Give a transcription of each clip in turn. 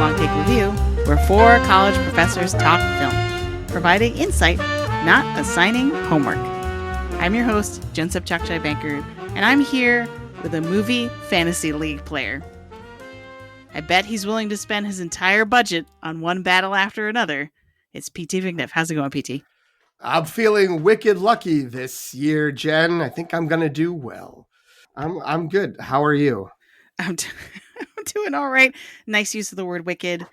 Long Take Review, where 4 college professors talk film, providing insight, not assigning homework. I'm your host, Jen Subchakchai Banker, and I'm here with a movie fantasy league player. I bet he's willing to spend his entire budget on one battle after another. It's PT Vignev. How's it going, PT? I'm feeling wicked lucky this year, Jen. I think I'm going to do well. I'm good. How are you? I'm doing all right. Nice use of the word wicked.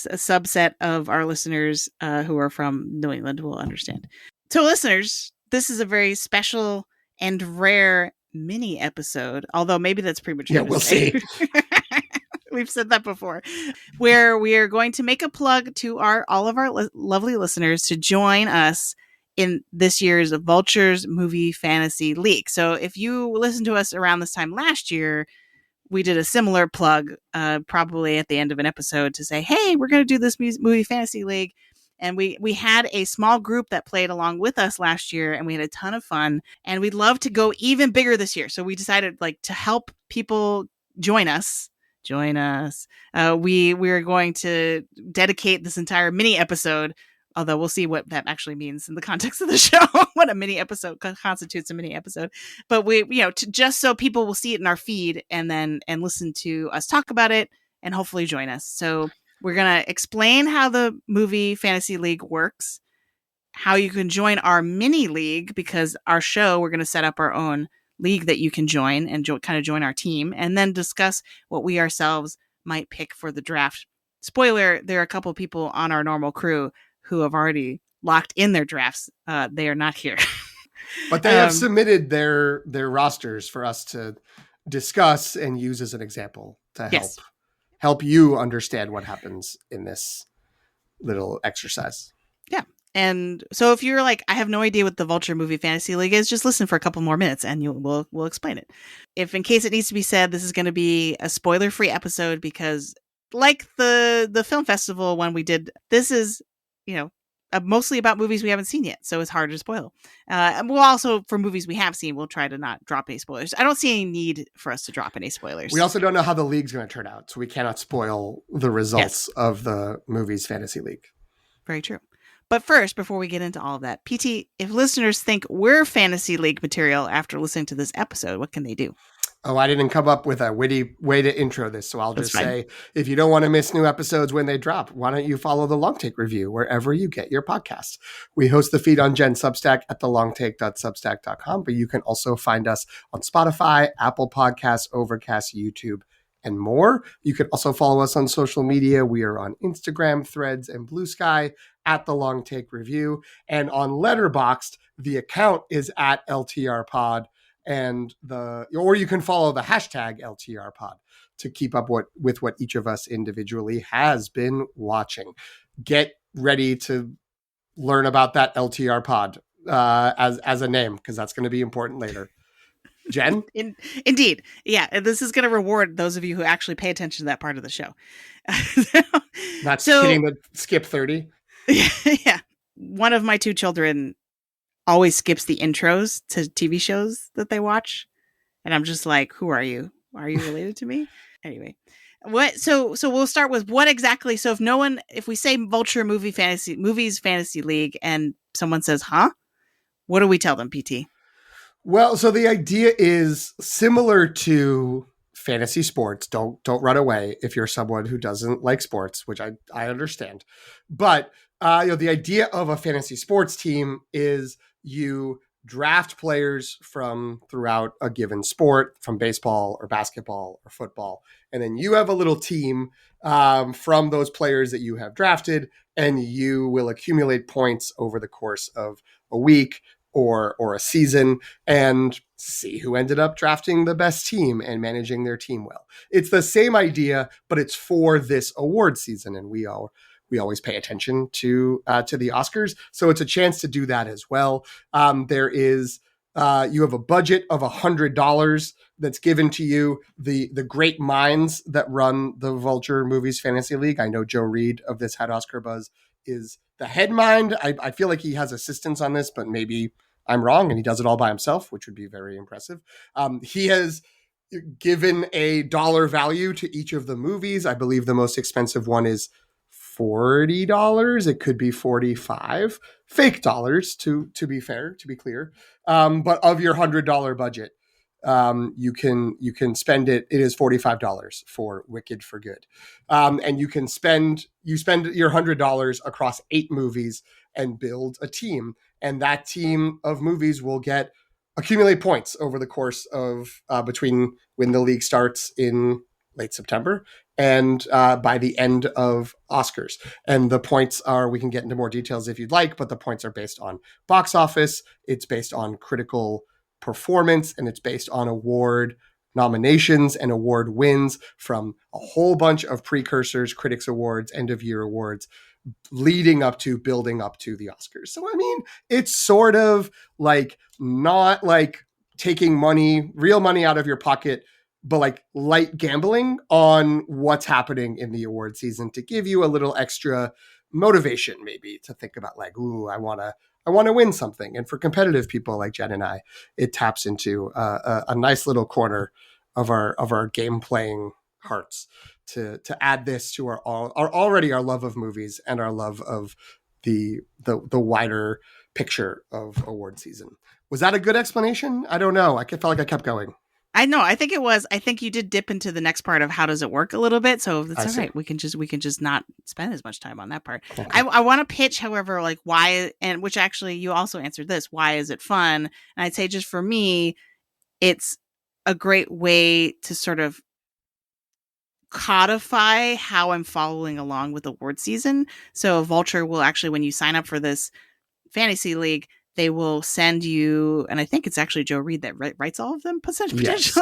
A subset of our listeners who are from New England will understand. So listeners, this is a very special and rare mini episode, although maybe that's premature. Yeah, we'll see. We've said that before, where we are going to make a plug to all of our lovely listeners to join us in this year's Vulture's Movie Fantasy League. So if you listen to us around this time last year, we did a similar plug, probably at the end of an episode, to say, hey, we're going to do this movie fantasy league. And we had a small group that played along with us last year, and we had a ton of fun. And we'd love to go even bigger this year. So we decided, to help people join us. We're going to dedicate this entire mini episode, although we'll see what that actually means in the context of the show, what a mini episode constitutes a mini episode. But just so people will see it in our feed and listen to us talk about it and hopefully join us. So we're going to explain how the movie fantasy league works, how you can join our mini league, because our show, we're going to set up our own league that you can join and kind of join our team, and then discuss what we ourselves might pick for the draft. Spoiler, there are a couple people on our normal crew who have already locked in their drafts. They are not here. But they have submitted their rosters for us to discuss and use as an example to help you understand what happens in this little exercise. Yeah. And so if you're like, I have no idea what the Vulture Movie Fantasy League is, just listen for a couple more minutes and we'll explain it. If in case it needs to be said, this is going to be a spoiler-free episode because like the film festival when we did, this is, mostly about movies we haven't seen yet, so it's hard to spoil. And we'll also, for movies we have seen, we'll try to not drop any spoilers. I don't see any need for us to drop any spoilers. We also don't know how the league's going to turn out, so we cannot spoil the results of the movies fantasy league. Very true. But first, before we get into all of that, PT, if listeners think we're fantasy league material after listening to this episode, what can they do? Oh, I didn't come up with a witty way to intro this, so I'll just say, if you don't want to miss new episodes when they drop, why don't you follow The Long Take Review wherever you get your podcast? We host the feed on Jen Substack at thelongtake.substack.com, but you can also find us on Spotify, Apple Podcasts, Overcast, YouTube, and more. You can also follow us on social media. We are on Instagram, Threads, and Blue Sky at The Long Take Review. And on Letterboxd, the account is at ltrpod. Or you can follow the hashtag LTRpod to keep up with what each of us individually has been watching. Get ready to learn about that LTRpod as a name, because that's going to be important later. Jen? Indeed. Yeah, this is going to reward those of you who actually pay attention to that part of the show. Not kidding the skip 30. Yeah. One of my 2 children always skips the intros to TV shows that they watch. And I'm just like, who are you? Are you related to me? Anyway, so we'll start with what exactly. So if we say Vulture Movies Fantasy League and someone says, huh? What do we tell them, PT? Well, so the idea is similar to fantasy sports. Don't run away if you're someone who doesn't like sports, which I understand. But the idea of a fantasy sports team is you draft players from throughout a given sport, from baseball or basketball or football. And then you have a little team from those players that you have drafted, and you will accumulate points over the course of a week or a season and see who ended up drafting the best team and managing their team well. It's the same idea, but it's for this award season. And we always pay attention to the Oscars. So it's a chance to do that as well. There is, you have a budget of $100 that's given to you. The great minds that run the Vulture Movies Fantasy League. I know Joe Reed of This Had Oscar Buzz is the head mind. I feel like he has assistants on this, but maybe I'm wrong and he does it all by himself, which would be very impressive. He has given a dollar value to each of the movies. I believe the most expensive one is $40. It could be 45 fake dollars to be fair, to be clear. But of your $100 budget, you can spend it. It is $45 for Wicked for Good, and you spend your $100 across 8 movies and build a team, and that team of movies will accumulate points over the course of between when the league starts in late September and by the end of Oscars. And the points are, we can get into more details if you'd like, but the points are based on box office, it's based on critical performance, and it's based on award nominations and award wins from a whole bunch of precursors, critics awards, end of year awards, leading up to, building up to the Oscars. So, I mean, it's sort of like not like taking real money out of your pocket, but like light gambling on what's happening in the award season to give you a little extra motivation, maybe to think about like, ooh, I want to win something. And for competitive people like Jen and I, it taps into a nice little corner of our game playing hearts to add this to our already our love of movies and our love of the wider picture of award season. Was that a good explanation? I don't know. I felt like I kept going. I know. I think it was. I think you did dip into the next part of how does it work a little bit. So that's all right. We can just not spend as much time on that part. Okay. I want to pitch, however, like why, and which actually you also answered this. Why is it fun? And I'd say just for me, it's a great way to sort of codify how I'm following along with award season. So Vulture will actually, when you sign up for this fantasy league, they will send you, and I think it's actually Joe Reed that writes all of them potentially. Yes.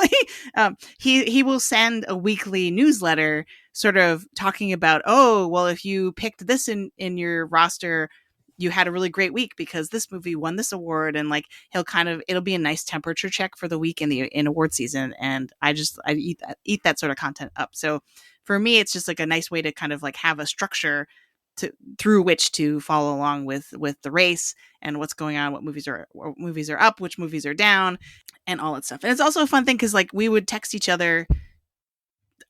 He will send a weekly newsletter sort of talking about, oh, well, if you picked this in your roster, you had a really great week because this movie won this award. And like, it'll be a nice temperature check for the week in award season. And I eat that sort of content up. So for me, it's just like a nice way to kind of like have a structure through which to follow along with the race and what's going on, what movies are up, which movies are down, and all that stuff. And it's also a fun thing because like we would text each other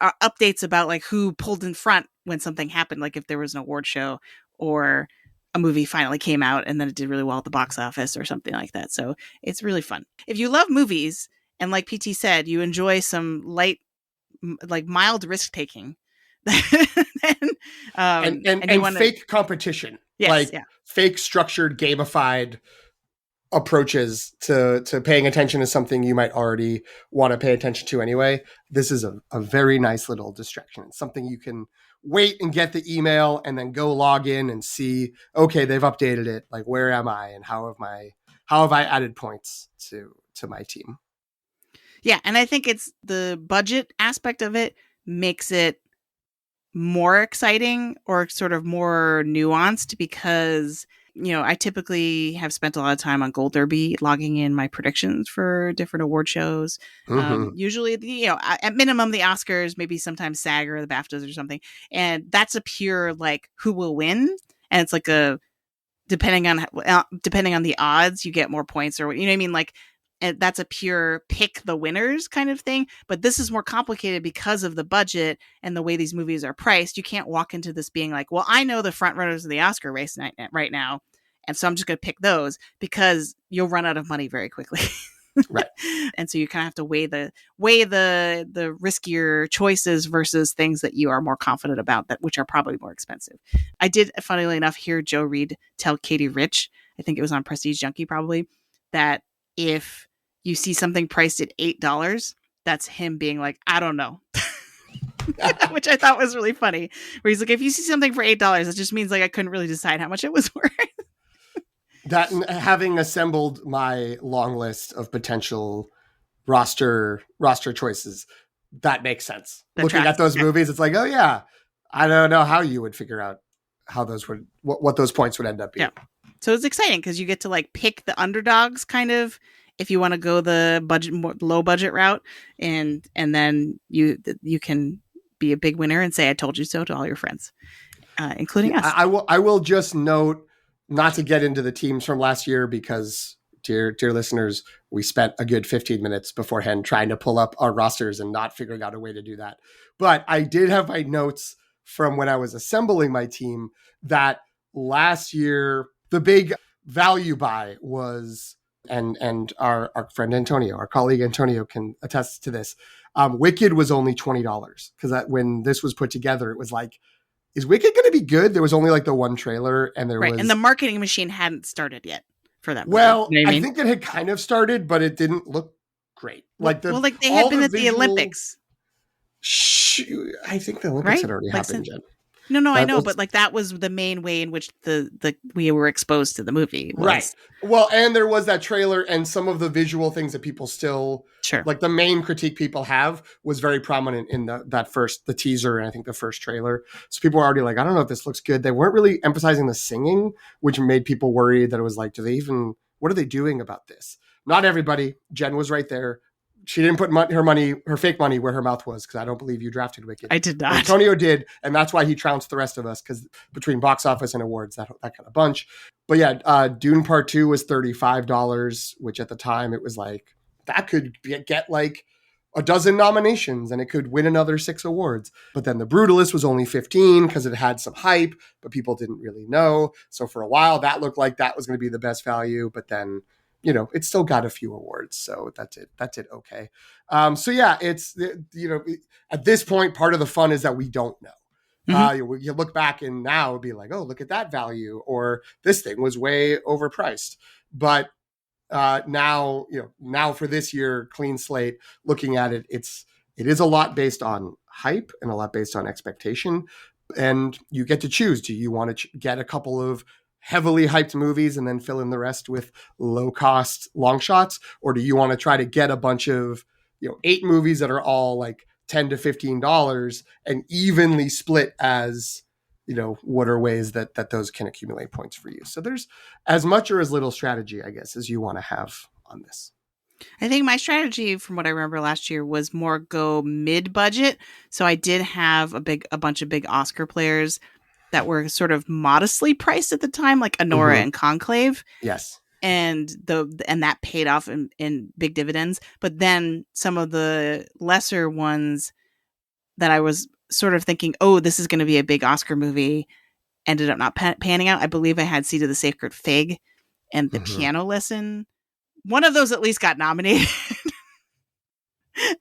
updates about like who pulled in front when something happened, like if there was an award show or a movie finally came out and then it did really well at the box office or something like that. So it's really fun. If you love movies and like PT said, you enjoy some light, like mild risk taking, and fake competition, yes, fake structured gamified approaches to paying attention to something you might already want to pay attention to anyway. This is a very nice little distraction. It's something you can wait and get the email and then go log in and see, okay, they've updated it. Like, where am I and how have I added points to my team? Yeah, and I think it's the budget aspect of it makes it more exciting or sort of more nuanced because, you know, I typically have spent a lot of time on Gold Derby logging in my predictions for different award shows. Mm-hmm. Usually, at minimum, the Oscars, maybe sometimes SAG or the BAFTAs or something. And that's a pure, like, who will win? And it's like depending on the odds, you get more points or, you know what I mean? Like, and that's a pure pick the winners kind of thing. But this is more complicated because of the budget and the way these movies are priced. You can't walk into this being like, well, I know the front runners of the Oscar race right now, and so I'm just going to pick those, because you'll run out of money very quickly. Right. And so you kind of have to weigh the riskier choices versus things that you are more confident about, that which are probably more expensive. I did, funnily enough, hear Joe Reed tell Katie Rich, I think it was on Prestige Junkie probably, that if you see something priced at $8, that's him being like, I don't know. Which I thought was really funny. Where he's like, if you see something for $8, it just means like I couldn't really decide how much it was worth. That, having assembled my long list of potential roster choices, that makes sense. Looking at those movies, it's like, oh yeah, I don't know how you would figure out how those would what those points would end up being. Yeah. So it's exciting because you get to like pick the underdogs, kind of, if you want to go the low budget route, and then you can be a big winner and say I told you so to all your friends, including us. I will just note, not to get into the teams from last year because dear listeners, we spent a good 15 minutes beforehand trying to pull up our rosters and not figuring out a way to do that. But I did have my notes from when I was assembling my team that last year, the big value buy was, and our friend Antonio, our colleague Antonio can attest to this. Wicked was only $20 because when this was put together, it was like, is Wicked going to be good? There was only like the one trailer, and there was, and the marketing machine hadn't started yet for that movie. Well, You know what I mean? think it had kind of started, but it didn't look great. Like they had been at the Olympics. I think the Olympics had already happened, Jen. No, I know, but like that was the main way in which we were exposed to the movie. Right. Well, and there was that trailer, and some of the visual things that people still, like the main critique people have, was very prominent in the teaser, and I think the first trailer. So people were already like, I don't know if this looks good. They weren't really emphasizing the singing, which made people worried that it was like, what are they doing about this? Not everybody. Jen was right there. She didn't put her fake money where her mouth was, because I don't believe you drafted Wicked. I did not. Antonio did, and that's why he trounced the rest of us, because between box office and awards, that kind of bunch. But yeah, Dune Part 2 was $35, which at the time it was like, that could get like a dozen nominations and it could win another 6 awards. But then The Brutalist was only $15 because it had some hype, but people didn't really know. So for a while, that looked like that was going to be the best value, but then it still got a few awards. So that did okay. So yeah, it's, at this point, part of the fun is that we don't know. Mm-hmm. You look back and now it'd be like, oh, look at that value, or this thing was way overpriced. But now for this year, clean slate, looking at it, it is a lot based on hype and a lot based on expectation. And you get to choose. Do you want to get a couple of heavily hyped movies and then fill in the rest with low cost long shots? Or do you want to try to get a bunch of, 8 movies that are all like $10 to $15 and evenly split as, what are ways that those can accumulate points for you? So there's as much or as little strategy, I guess, as you want to have on this. I think my strategy, from what I remember last year, was more go mid-budget. So I did have a bunch of big Oscar players that were sort of modestly priced at the time, like Anora and Conclave. Yes. And that paid off in big dividends. But then some of the lesser ones that I was sort of thinking, oh, this is going to be a big Oscar movie, ended up not panning out. I believe I had Seed of the Sacred Fig and The Piano Lesson. One of those at least got nominated.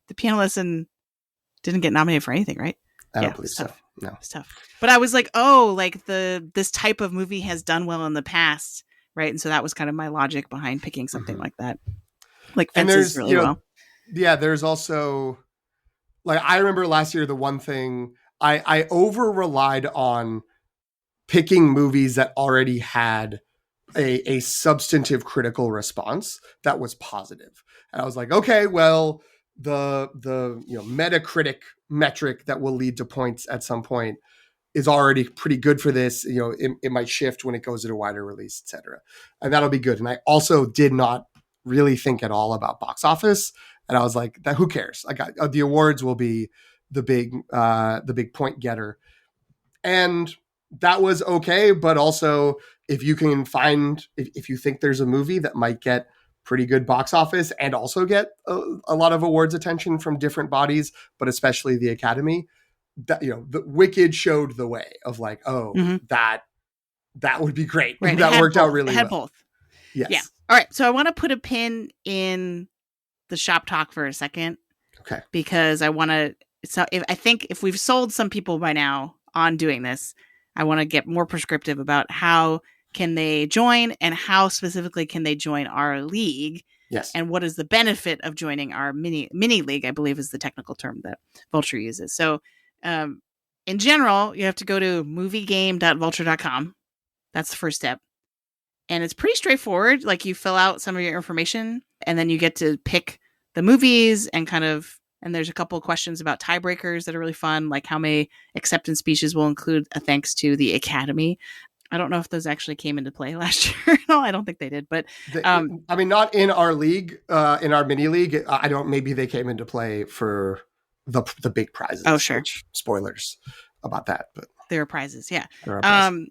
The Piano Lesson didn't get nominated for anything, right? I don't believe so. No, it's tough. But I was like, oh, like this type of movie has done well in the past, right? And so that was kind of my logic behind picking something like that. Like Fences really well. Yeah, there's also, like, I remember last year, the one thing I over relied on picking movies that already had a substantive critical response that was positive. And I was like, okay, well, the Metacritic metric that will lead to points at some point is already pretty good for this. It might shift when it goes to a wider release, etc. And that'll be good. And I also did not really think at all about box office. And I was like, who cares? The awards will be the big point getter. And that was okay. But also, if you can find, if you think there's a movie that might get pretty good box office and also get a lot of awards attention from different bodies, but especially the Academy, that, the Wicked showed the way of like, that would be great. Right. That worked out really well. It had both. Yes. Yeah. All right. So I want to put a pin in the shop talk for a second. Okay. Because I want to, I think if we've sold some people by now on doing this, I want to get more prescriptive about how can they join and how specifically can they join our league. Yes. And what is the benefit of joining our mini league, I believe is the technical term that Vulture uses. So in general, you have to go to moviegame.vulture.com. That's the first step. And it's pretty straightforward. Like, you fill out some of your information and then you get to pick the movies and and there's a couple of questions about tiebreakers that are really fun, like how many acceptance speeches will include a thanks to the Academy. I don't know if those actually came into play last year. No, I don't think they did. But not in our league, in our mini league. Maybe they came into play for the big prizes. Oh, sure. Spoilers about that, but there are prizes. Yeah. There are prizes.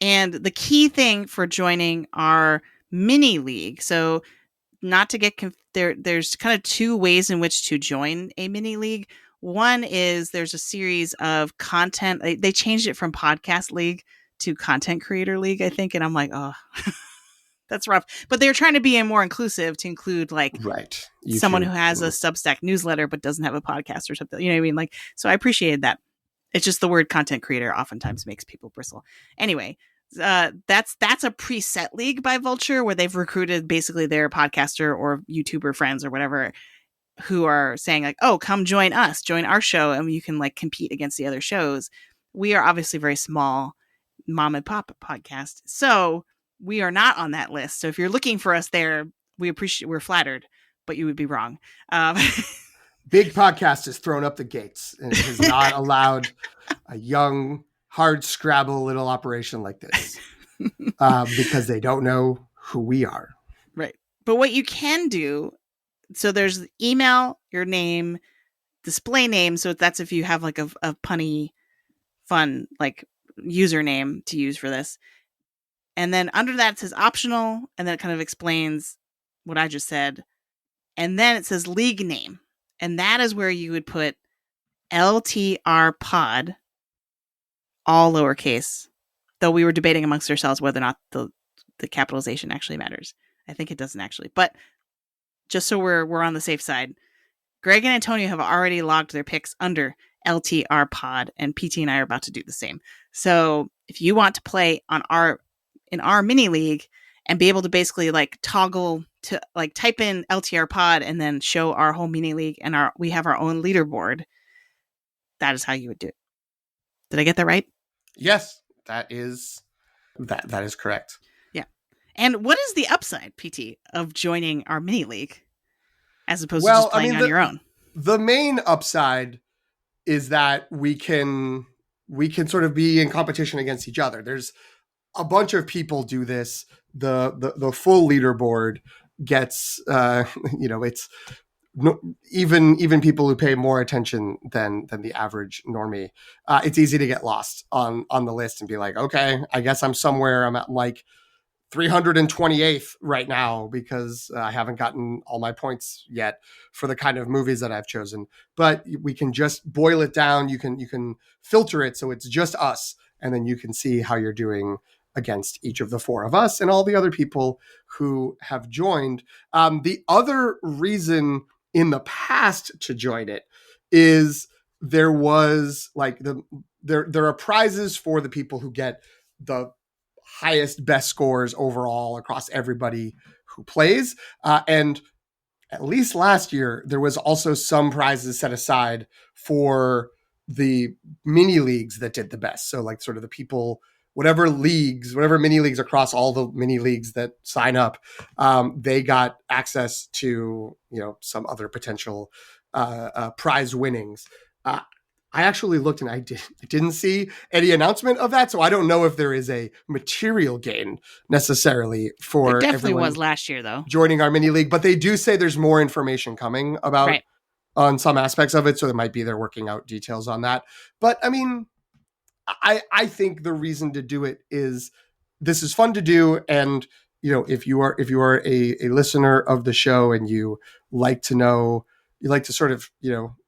And the key thing for joining our mini league. So not to get there's kind of two ways in which to join a mini league. One is there's a series of content. They changed it from podcast league to content creator league, I think. And I'm like, oh, that's rough. But they're trying to be more inclusive to include like right. someone who has a Substack newsletter but doesn't have a podcast or something. You know what I mean? Like, so I appreciated that. It's just the word content creator oftentimes makes people bristle. Anyway, that's a preset league by Vulture where they've recruited basically their podcaster or YouTuber friends or whatever who are saying like, oh, come join us, join our show, and you can like compete against the other shows. We are obviously very small mom and pop podcast, so we are not on that list. So if you're looking for us there, we're flattered, but you would be wrong. Big Podcast has thrown up the gates and has not allowed a young, hard scrabble little operation like this because they don't know who we are. Right. But what you can do, so there's email, your name, display name. So that's if you have like a punny, fun like username to use for this. And then under that it says optional, and then it kind of explains what I just said. And then it says league name. And that is where you would put ltrpod, all lowercase. Though we were debating amongst ourselves whether or not the capitalization actually matters. I think it doesn't actually. But just so we're on the safe side, Greg and Antonio have already logged their picks under ltrpod, and PT and I are about to do the same. So if you want to play in our mini league and be able to basically like toggle to like type in ltrpod and then show our whole mini league and we have our own leaderboard, that is how you would do it. Did I get that right? Yes, that is correct. Yeah. And what is the upside, PT, of joining our mini league as opposed to just playing on your own? The main upside is that we can sort of be in competition against each other. There's a bunch of people do this. The full leaderboard gets it's even people who pay more attention than the average normie. It's easy to get lost on the list and be like, okay, I guess I'm somewhere. I'm at like 328th right now because I haven't gotten all my points yet for the kind of movies that I've chosen. But we can just boil it down. You can filter it so it's just us, and then you can see how you're doing against each of the four of us and all the other people who have joined. The other reason in the past to join it is there was like there are prizes for the people who get the highest, best scores overall across everybody who plays. And at least last year, there was also some prizes set aside for the mini leagues that did the best. So like sort of the people, whatever mini leagues across all the mini leagues that sign up, they got access to, some other potential prize winnings. I actually looked and I didn't see any announcement of that. So I don't know if there is a material gain necessarily for there definitely was last year though joining our mini league, but they do say there's more information coming about on some aspects of it. So it might be they're working out details on that. But I mean, I think the reason to do it is this is fun to do. And, if you are a listener of the show and you like to sort of,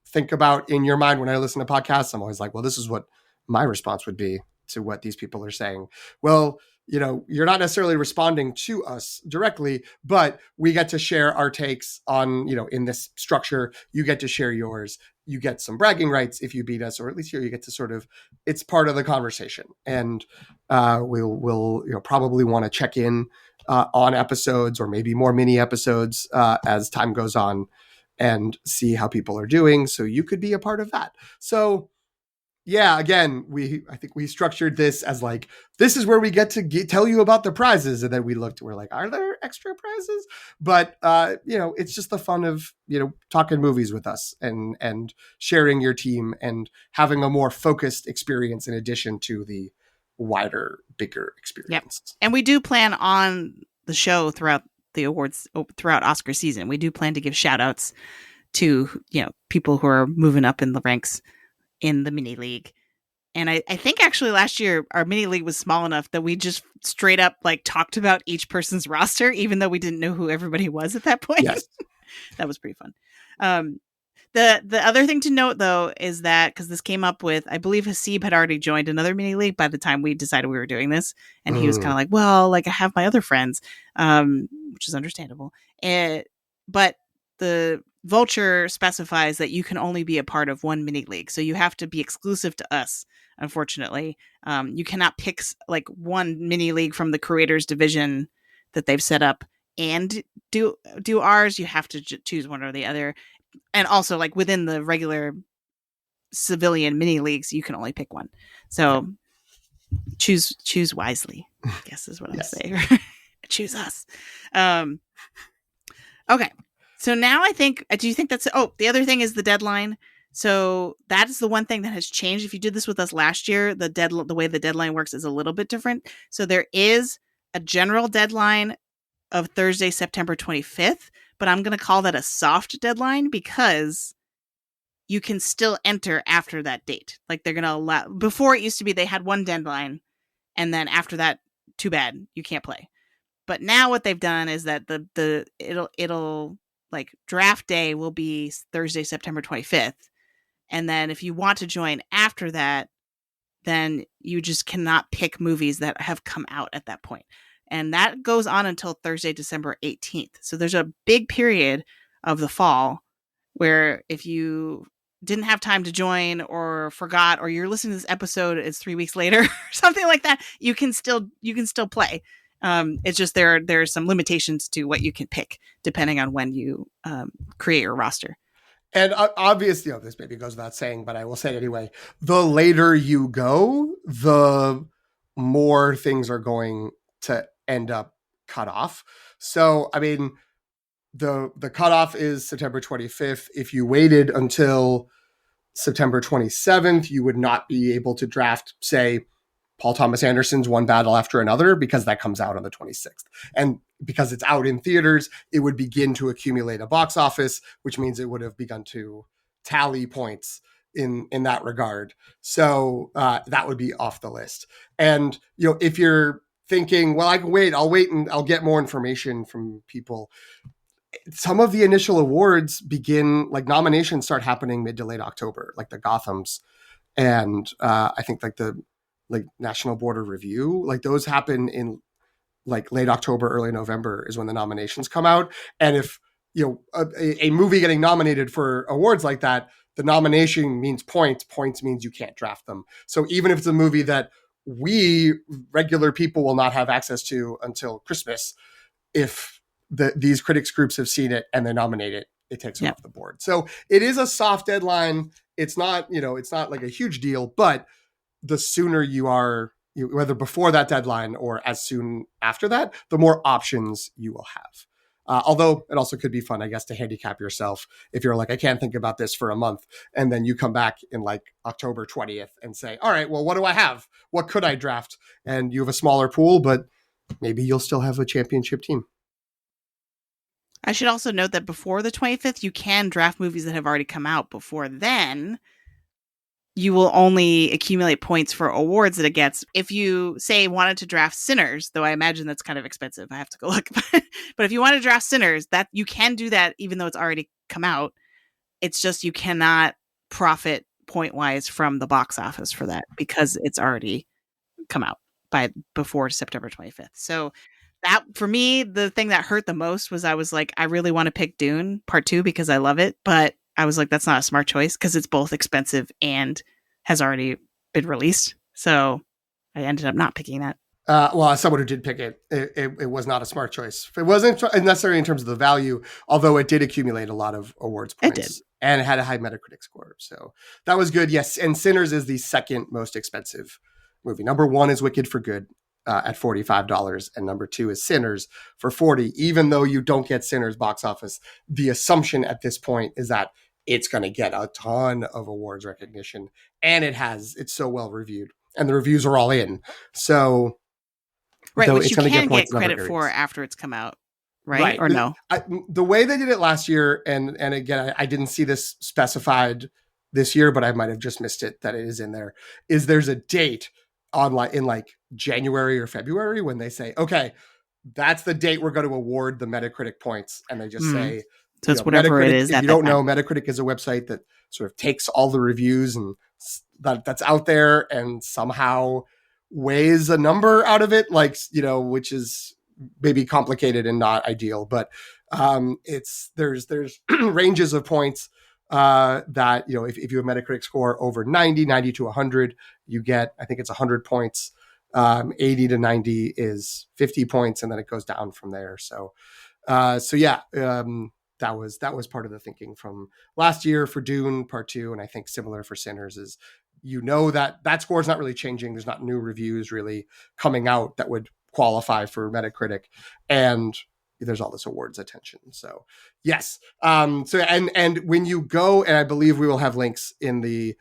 think about in your mind when I listen to podcasts, I'm always like, well, this is what my response would be to what these people are saying. Well, you're not necessarily responding to us directly, but we get to share our takes on, in this structure, you get to share yours. You get some bragging rights if you beat us, or at least you get to sort of, it's part of the conversation. And we'll probably want to check in on episodes or maybe more mini episodes as time goes on and see how people are doing. So you could be a part of that. So yeah, again, I think we structured this as like, this is where we get to tell you about the prizes. And then we're like, are there extra prizes? But, it's just the fun of, talking movies with us and sharing your team and having a more focused experience in addition to the wider, bigger experience. Yep. And we do plan on the show throughout the awards, throughout Oscar season. We do plan to give shout outs to, people who are moving up in the ranks in the mini league. And I think actually last year our mini league was small enough that we just straight up like talked about each person's roster, even though we didn't know who everybody was at that point. Yes. That was pretty fun. The other thing to note though is that because this came up with, I believe Hasib had already joined another mini league by the time we decided we were doing this, and he was kind of like, well, like I have my other friends, which is understandable. But the Vulture specifies that you can only be a part of one mini league, so you have to be exclusive to us. Unfortunately, you cannot pick like one mini league from the creators division that they've set up and do ours. You have to choose one or the other. And also, like within the regular civilian mini leagues, you can only pick one. So choose wisely, I guess is what I'm saying. Choose us. Okay. So now I think, do you think that's, the other thing is the deadline. So that is the one thing that has changed. If you did this with us last year, the way the deadline works is a little bit different. So there is a general deadline of Thursday, September 25th, but I'm going to call that a soft deadline because you can still enter after that date. Like they're going to allow, before it used to be they had one deadline and then after that, too bad, you can't play. But now what they've done is that it'll like draft day will be Thursday, September 25th. And then if you want to join after that, then you just cannot pick movies that have come out at that point. And that goes on until Thursday, December 18th. So there's a big period of the fall where if you didn't have time to join or forgot, or you're listening to this episode, it's 3 weeks later or something like that, you can still play. It's just there's some limitations to what you can pick depending on when you create your roster. And obviously, this maybe goes without saying, but I will say it anyway. The later you go, the more things are going to end up cut off. So, I mean, the cutoff is September 25th. If you waited until September 27th, you would not be able to draft, say, Paul Thomas Anderson's One Battle After Another, because that comes out on the 26th. And because it's out in theaters, it would begin to accumulate a box office, which means it would have begun to tally points in that regard. So that would be off the list. And, if you're thinking, well, I can wait, I'll wait and I'll get more information from people. Some of the initial awards begin, like nominations start happening mid to late October, like the Gothams. And I think the National Board of Review, like those happen in like late October, early November is when the nominations come out. And if, a movie getting nominated for awards like that, the nomination means points means you can't draft them. So even if it's a movie that we regular people will not have access to until Christmas, if these critics groups have seen it and they nominate it, it takes it off the board. So it is a soft deadline. It's not, it's not like a huge deal, but the sooner you are, whether before that deadline or as soon after that, the more options you will have. Although it also could be fun, I guess, to handicap yourself if you're like, I can't think about this for a month. And then you come back in like October 20th and say, all right, well, what do I have? What could I draft? And you have a smaller pool, but maybe you'll still have a championship team. I should also note that before the 25th, you can draft movies that have already come out. Before then, you will only accumulate points for awards that it gets. If you, say, wanted to draft Sinners, though I imagine that's kind of expensive. I have to go look. But if you want to draft Sinners, that you can do that even though it's already come out. It's just you cannot profit point-wise from the box office for that because it's already come out before September 25th. So that, for me, the thing that hurt the most was I was like, I really want to pick Dune Part 2 because I love it, but I was like, that's not a smart choice because it's both expensive and has already been released. So I ended up not picking that. Well, as someone who did pick it, it was not a smart choice. It wasn't necessarily in terms of the value, although it did accumulate a lot of awards points. It did. And it had a high Metacritic score. So that was good. Yes. And Sinners is the second most expensive movie. Number one is Wicked for Good at $45. And number two is Sinners for $40. Even though you don't get Sinners box office, the assumption at this point is that it's going to get a ton of awards recognition. And it's so well reviewed. And the reviews are all in. So, right, which you can get credit for after it's come out, right? Or no? The way they did it last year, and again, I didn't see this specified this year, but I might have just missed it that it is in there, is there's a date in like January or February when they say, okay, that's the date we're going to award the Metacritic points. And they just say, so it's whatever Metacritic, it is. if you don't know, Metacritic is a website that sort of takes all the reviews and that's out there and somehow weighs a number out of it, like, which is maybe complicated and not ideal, but there's ranges of points that, if you have Metacritic score over 90 to 100, you get, I think it's 100 points. 80 to 90 is 50 points, and then it goes down from there. So yeah, that was part of the thinking from last year for Dune Part 2, and I think similar for Sinners is, that score is not really changing. There's not new reviews really coming out that would qualify for Metacritic, and there's all this awards attention. So yes, and when you go, and I believe we will have links in the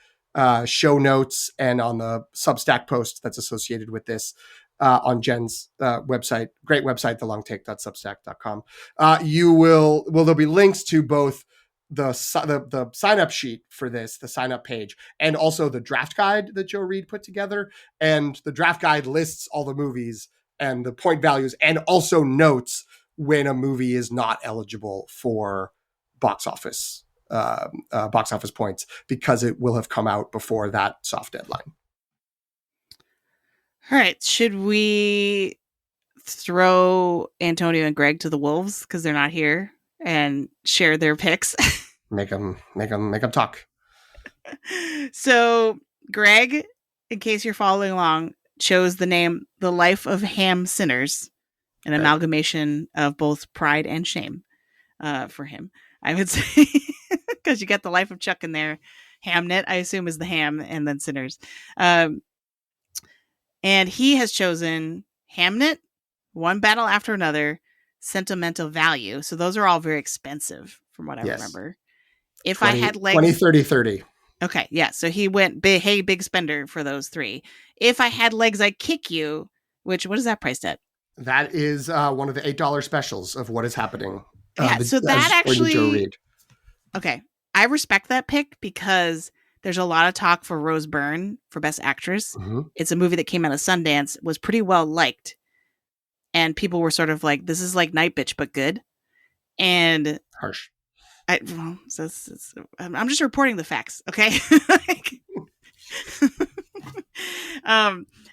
show notes and on the Substack post that's associated with this on Jen's website, great website, thelongtake.substack.com. There'll be links to both the sign up sheet for this, the sign up page, and also the draft guide that Joe Reed put together. And the draft guide lists all the movies and the point values, and also notes when a movie is not eligible for box office points, because it will have come out before that soft deadline. All right. Should we throw Antonio and Greg to the wolves because they're not here and share their picks? Make them talk. So Greg, in case you're following along, chose the name The Life of Ham Sinners, an amalgamation of both pride and shame for him, I would say, because you got The Life of Chuck in there. Hamnet, I assume, is the ham, and then Sinners. And he has chosen Hamnet, One Battle After Another, Sentimental Value. So those are all very expensive from what I remember. If 20, I had legs... 20, 30, 30. Okay, yeah. So he went, big spender for those three. If I Had Legs, I'd Kick You, what is that priced at? That is one of the $8 specials of What Is Happening. Yeah, so that actually... Joe Reed. Okay, I respect that pick because there's a lot of talk for Rose Byrne for Best Actress. Mm-hmm. It's a movie that came out of Sundance, was pretty well liked. And people were sort of like, this is like Night Bitch, but good. And... Harsh. I'm just reporting the facts, okay?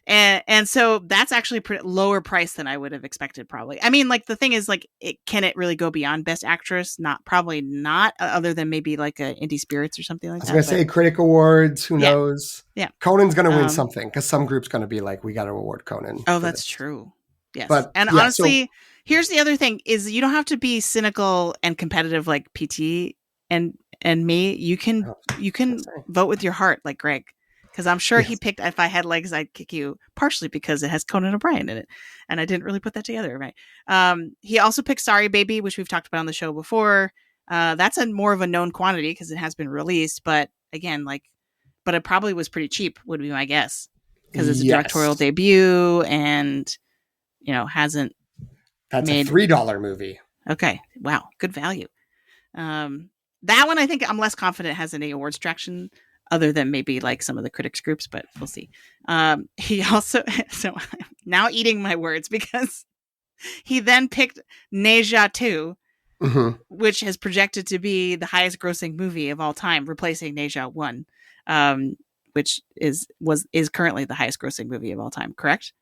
And so that's actually pretty lower price than I would have expected, probably. I mean, like, the thing is, like, can it really go beyond Best Actress? Probably not, other than maybe like a Indie Spirits or something like that. I was going to say Critic Awards, who knows? Yeah. Conan's going to win something, because some group's going to be like, we got to award Conan. Oh, that's true. Yes. But, honestly, here's the other thing, is you don't have to be cynical and competitive like PT and me. You can vote with your heart like Greg. Because I'm sure he picked If I Had Legs, I'd Kick You, partially because it has Conan O'Brien in it. And I didn't really put that together, right? He also picked Sorry Baby, which we've talked about on the show before. That's more of a known quantity because it has been released. But again, but it probably was pretty cheap, would be my guess. Because it's a directorial debut and, hasn't That's a $3 movie. Okay. Wow. Good value. That one, I think I'm less confident has any awards traction, other than maybe like some of the critics groups, but we'll see. He also, so I'm now eating my words, because he then picked Neja 2, which has projected to be the highest grossing movie of all time, replacing Neja 1, which is currently the highest grossing movie of all time. Correct?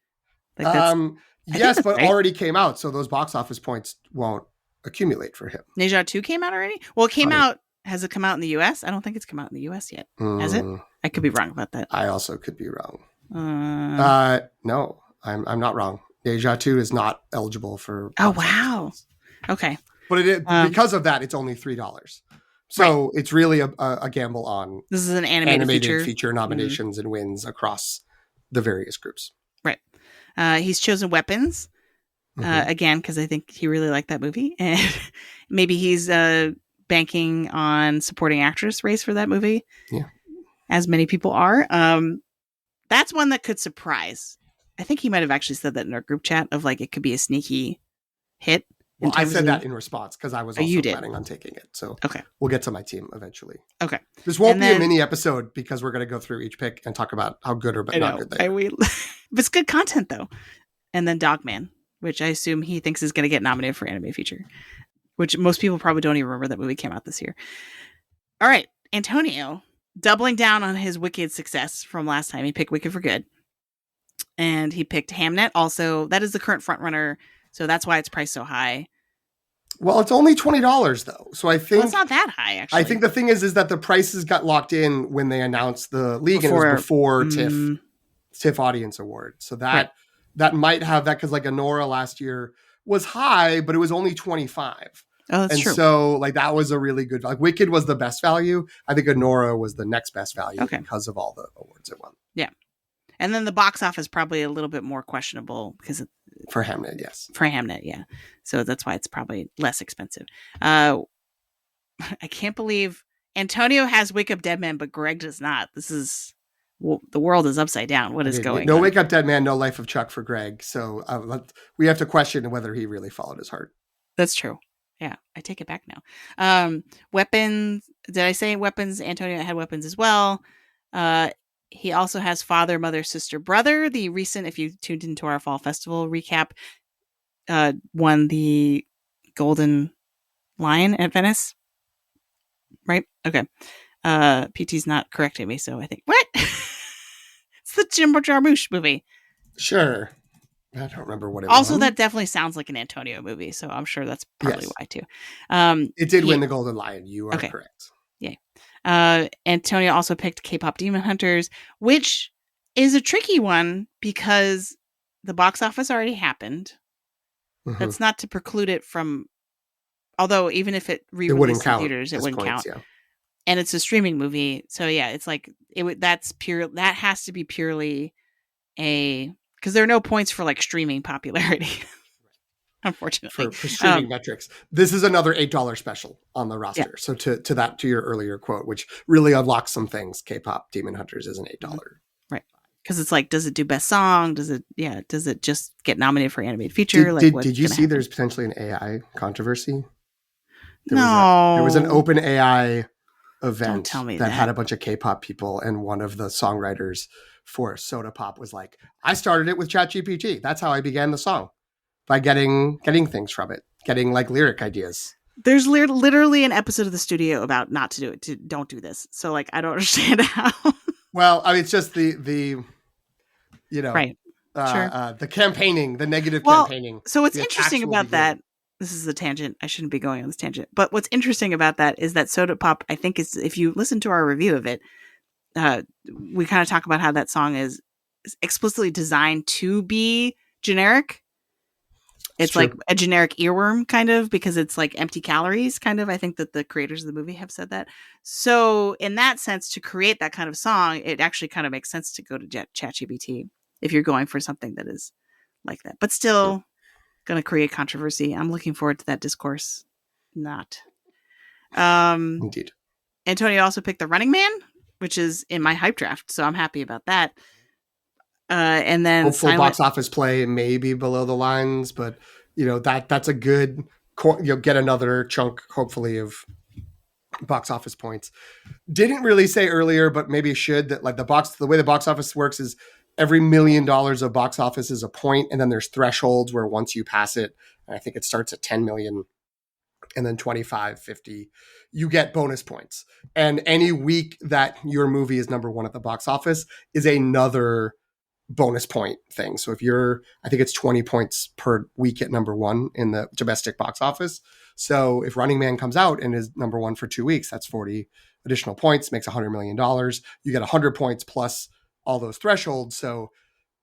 Yes, but already came out. So those box office points won't accumulate for him. Neja 2 came out already? Well, it came out. Has it come out in the U.S.? I don't think it's come out in the U.S. yet. Has it? I could be wrong about that. I also could be wrong. No, I'm not wrong. Neja 2 is not eligible for... Oh, wow. Okay. But because of that, it's only $3. So It's really a gamble on... This is an animated feature nominations and wins across the various groups. Right. He's chosen Weapons, again, because I think he really liked that movie. And maybe he's... banking on supporting actress race for that movie, as many people are. That's one that could surprise. I think he might have actually said that in our group chat of like, it could be a sneaky hit. Well, I said that in response because I was also planning on taking it. So okay, we'll get to my team eventually. Okay, this won't be a mini episode because we're going to go through each pick and talk about how good or not good they are. It's good content though. And then Dogman, which I assume he thinks is going to get nominated for animated feature, which most people probably don't even remember that movie came out this year. All right, Antonio, doubling down on his Wicked success from last time, he picked Wicked for Good. And he picked Hamnet. Also, that is the current frontrunner, so that's why it's priced so high. Well, it's only $20 though, so I think it's not that high. Actually, I think the thing is that the prices got locked in when they announced the league, and it was before TIFF Audience Award. So that might have that because like Anora last year was high, but it was only 25. Oh, that's true. So like that was a really good. Like Wicked was the best value. I think Anora was the next best value because of all the awards it won. Yeah. And then the box office probably a little bit more questionable because for Hamnet, yes. For Hamnet, yeah. So that's why it's probably less expensive. I can't believe Antonio has Wake Up Dead Man, but Greg does not. This is the world is upside down. What is going on? No Wake Up Dead Man, no Life of Chuck for Greg. So we have to question whether he really followed his heart. That's true. Yeah, I take it back now. Weapons. Did I say weapons? Antonio had weapons as well. He also has Father, Mother, Sister, Brother. The recent, if you tuned into our Fall Festival recap, won the Golden Lion at Venice. Right? Okay. PT's not correcting me, so I think, what? It's the Jim Jarmusch movie. Sure. I don't remember what it was. Also, that definitely sounds like an Antonio movie, so I'm sure that's probably why, too. It did win the Golden Lion. You are correct. Yay. Antonio also picked K-pop Demon Hunters, which is a tricky one because the box office already happened. Mm-hmm. That's not to preclude it from, although even if it re-released in theaters, it wouldn't count. Yeah. And it's a streaming movie, so yeah, it's like that has to be purely because there are no points for like streaming popularity. Unfortunately, for streaming metrics, this is another $8 special on the roster. Yeah. So to your earlier quote, which really unlocks some things, K-pop Demon Hunters is an $8, right? Because it's like, does it do best song? Does it just get nominated for animated feature? Did you see? There's potentially an AI controversy. There was an open AI event that had a bunch of K-pop people, and one of the songwriters for Soda Pop was like, "I started it with ChatGPT. That's how I began the song." By getting things from it, getting like lyric ideas. There's literally an episode of The Studio about not to do it. Don't do this. So like, I don't understand how. Well, I mean, it's just the right. The campaigning, the negative campaigning. So what's interesting about that? This is a tangent. I shouldn't be going on this tangent. But what's interesting about that is that Soda Pop, I think, is if you listen to our review of it, we kind of talk about how that song is explicitly designed to be generic. It's like a generic earworm kind of because it's like empty calories kind of. I think that the creators of the movie have said that. So in that sense, to create that kind of song, it actually kind of makes sense to go to ChatGPT if you're going for something that is like that. But still going to create controversy. I'm looking forward to that discourse. Not. Indeed. Antonio also picked The Running Man, which is in my hype draft. So I'm happy about that. And then hopeful box office play may be below the lines, but that's a good get another chunk hopefully of box office points. Didn't really say earlier, but maybe should, that like the way the box office works is every $1 million of box office is a point, and then there's thresholds where once you pass it, and I think it starts at 10 million and then 25, 50, you get bonus points. And any week that your movie is number one at the box office is another bonus point thing. So if I think it's 20 points per week at number one in the domestic box office. So if Running Man comes out and is number one for 2 weeks, that's 40 additional points, makes $100 million. You get 100 points plus all those thresholds. So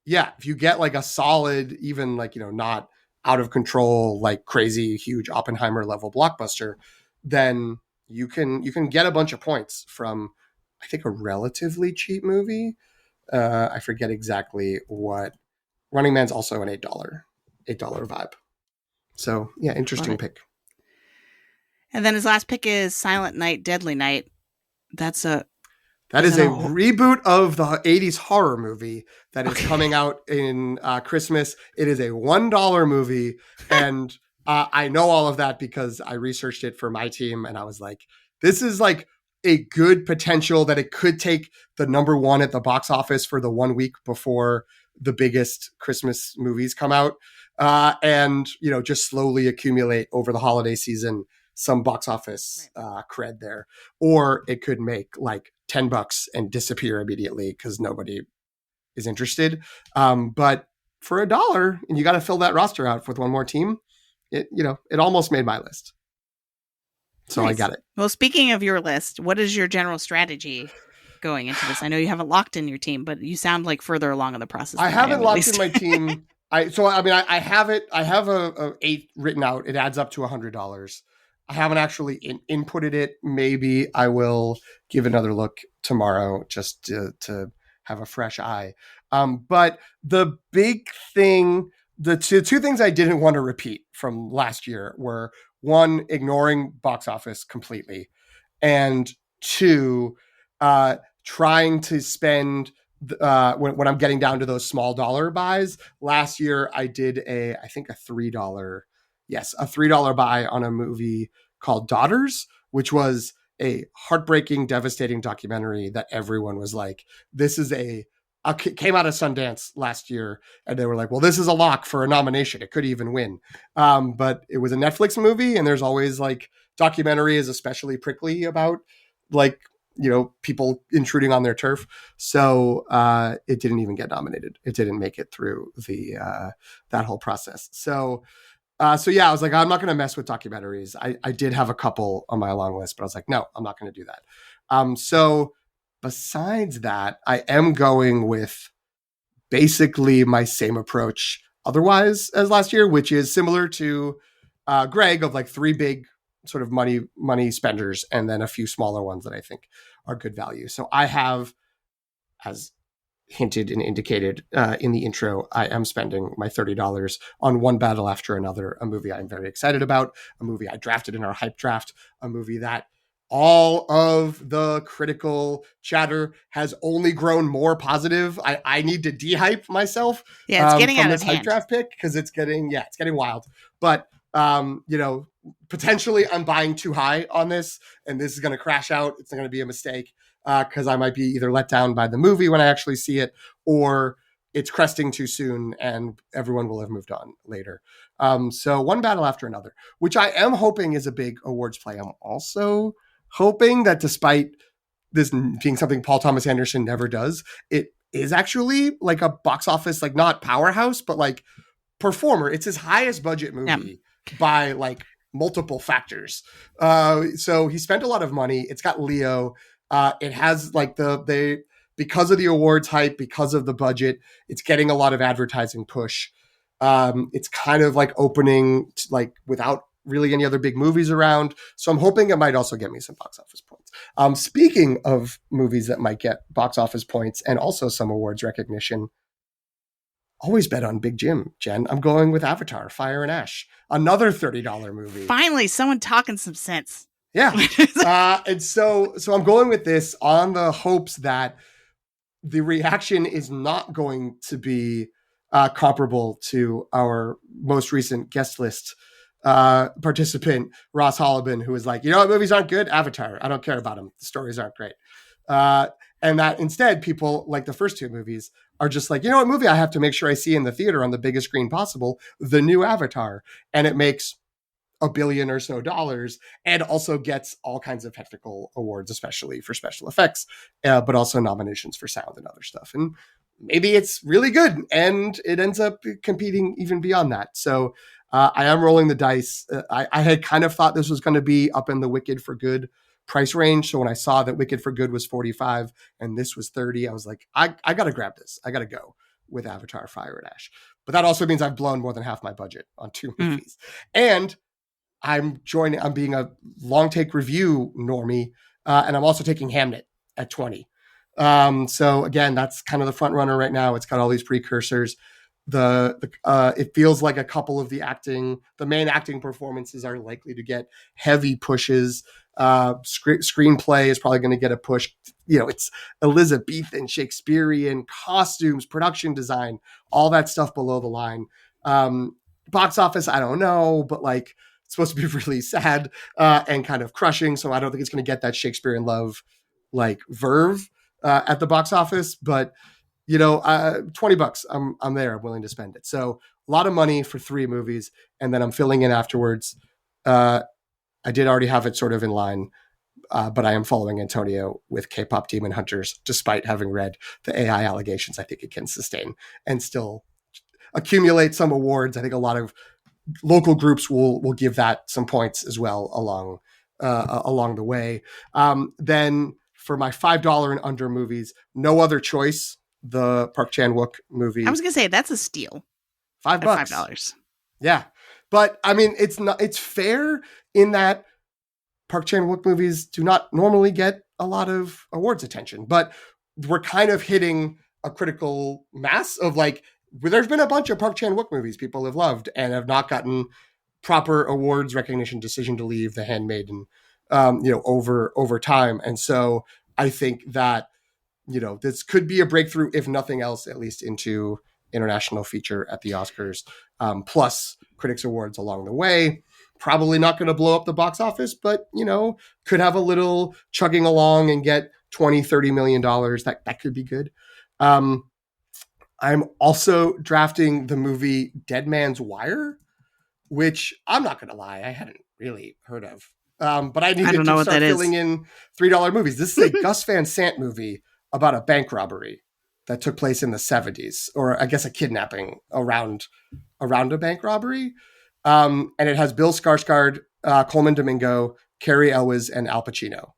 yeah, if you get like a solid, even like, not out of control, like crazy, huge Oppenheimer level blockbuster, then you can get a bunch of points from, I think, a relatively cheap movie. I forget exactly what. Running Man's also an $8 vibe. So yeah, interesting pick. And then his last pick is Silent Night, Deadly Night. That is a reboot of the 80s horror movie that is coming out in Christmas. It is a $1 movie, and I know all of that because I researched it for my team, and I was like, this is like a good potential that it could take the number one at the box office for the 1 week before the biggest Christmas movies come out, and just slowly accumulate over the holiday season some box office cred there, or it could make like $10 and disappear immediately because nobody is interested. But for $1, and you got to fill that roster out with one more team, it almost made my list. So nice. I got it. Well, speaking of your list, what is your general strategy going into this? I know you haven't locked in your team, but you sound like further along in the process. I haven't locked in my team. I have it. I have a 8 written out. It adds up to $100. I haven't actually inputted it. Maybe I will give another look tomorrow just to have a fresh eye. But the big thing, the two things I didn't want to repeat from last year were, 1, ignoring box office completely, and 2, trying to spend when I'm getting down to those small dollar buys. Last year, I did I think a $3 buy on a movie called Daughters, which was a heartbreaking, devastating documentary that everyone was like, this is came out of Sundance last year, and they were like, well, this is a lock for a nomination. It could even win. But it was a Netflix movie, and there's always like, documentary is especially prickly about like, people intruding on their turf. So it didn't even get nominated. It didn't make it through that whole process. So yeah, I was like, I'm not going to mess with documentaries. I did have a couple on my long list, but I was like, no, I'm not going to do that. So besides that, I am going with basically my same approach otherwise as last year, which is similar to Greg, of like 3 big sort of money spenders and then a few smaller ones that I think are good value. So I have, as hinted and indicated in the intro, I am spending my $30 on One Battle After Another, a movie I'm very excited about, a movie I drafted in our hype draft, a movie that all of the critical chatter has only grown more positive. I need to de-hype myself. Yeah, it's getting out of this hand. Hype draft pick, because it's getting wild. But potentially I'm buying too high on this, and this is going to crash out. It's going to be a mistake because I might be either let down by the movie when I actually see it, or it's cresting too soon and everyone will have moved on later. So One Battle After Another, which I am hoping is a big awards play. I'm also hoping that despite this being something Paul Thomas Anderson never does, it is actually like a box office, like not powerhouse, but like performer. It's his highest budget movie by like multiple factors. So he spent a lot of money. It's got Leo. It has like because of the awards hype, because of the budget, it's getting a lot of advertising push. It's kind of like opening like without really any other big movies around. So I'm hoping it might also get me some box office points. Speaking of movies that might get box office points and also some awards recognition, always bet on Big Jim, Jen. I'm going with Avatar, Fire and Ash, another $30 movie. Finally, someone talking some sense. Yeah. And so I'm going with this on the hopes that the reaction is not going to be comparable to our most recent guest list participant, Ross Hollabin, who was like, what movies aren't good? Avatar. I don't care about them. The stories aren't great. And that instead people like the first 2 movies are just like, what movie I have to make sure I see in the theater on the biggest screen possible? The new Avatar. And it makes $1 billion or so and also gets all kinds of technical awards, especially for special effects, but also nominations for sound and other stuff. And maybe it's really good and it ends up competing even beyond that. So I am rolling the dice. I had kind of thought this was going to be up in the Wicked for Good price range. So when I saw that Wicked for Good was 45 and this was 30, I was like, I got to grab this. I got to go with Avatar, Fire and Ash. But that also means I've blown more than half my budget on 2 movies. And I'm being a long take review normie, and I'm also taking Hamnet at 20. So again, that's kind of the front runner right now. It's got all these precursors. It feels like a couple of the main acting performances are likely to get heavy pushes. Screenplay is probably going to get a push. It's Elizabethan, Shakespearean, costumes, production design, all that stuff below the line. Box office, I don't know, but like it's supposed to be really sad and kind of crushing. So I don't think it's going to get that Shakespeare in Love like verve at the box office. But $20, I'm there. I'm willing to spend it. So a lot of money for 3 movies, and then I'm filling in afterwards. I did already have it sort of in line, but I am following Antonio with K-pop Demon Hunters, despite having read the AI allegations. I think it can sustain and still accumulate some awards. I think a lot of local groups will give that some points as well along the way. Then for my $5 and under movies, No Other Choice, the Park Chan-wook movie. I was gonna say that's a steal. $5. $5. Yeah, but I mean, it's fair in that Park Chan-wook movies do not normally get a lot of awards attention, but we're kind of hitting a critical mass of like, there's been a bunch of Park Chan-wook movies people have loved and have not gotten proper awards recognition. Decision to Leave, The Handmaiden, over time. And so I think that, this could be a breakthrough, if nothing else, at least into international feature at the Oscars, plus critics awards along the way. Probably not going to blow up the box office, but, could have a little chugging along and get $20-30 million. That could be good. I'm also drafting the movie Dead Man's Wire, which I'm not going to lie, I hadn't really heard of. But I needed to start filling in $3 movies. This is a Gus Van Sant movie about a bank robbery that took place in the 70s, or I guess a kidnapping around a bank robbery. And it has Bill Skarsgård, Coleman Domingo, Cary Elwes, and Al Pacino.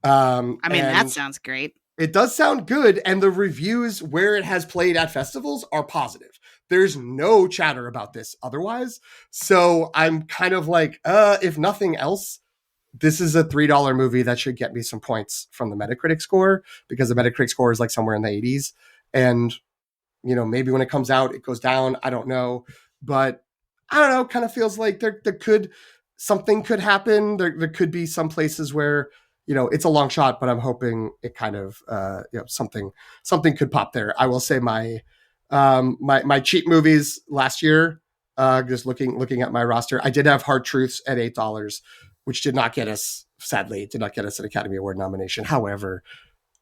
That sounds great. It does sound good, and the reviews where it has played at festivals are positive. There's no chatter about this otherwise. So I'm kind of like, if nothing else, this is a $3 movie that should get me some points from the Metacritic score, because the Metacritic score is like somewhere in the 80s. And, maybe when it comes out, it goes down. I don't know. But I don't know, kind of feels like something could happen. There could be some places where, it's a long shot, but I'm hoping it kind of, something could pop there. I will say my cheap movies last year, just looking at my roster, I did have Hard Truths at $8, which did not get us an Academy Award nomination. However,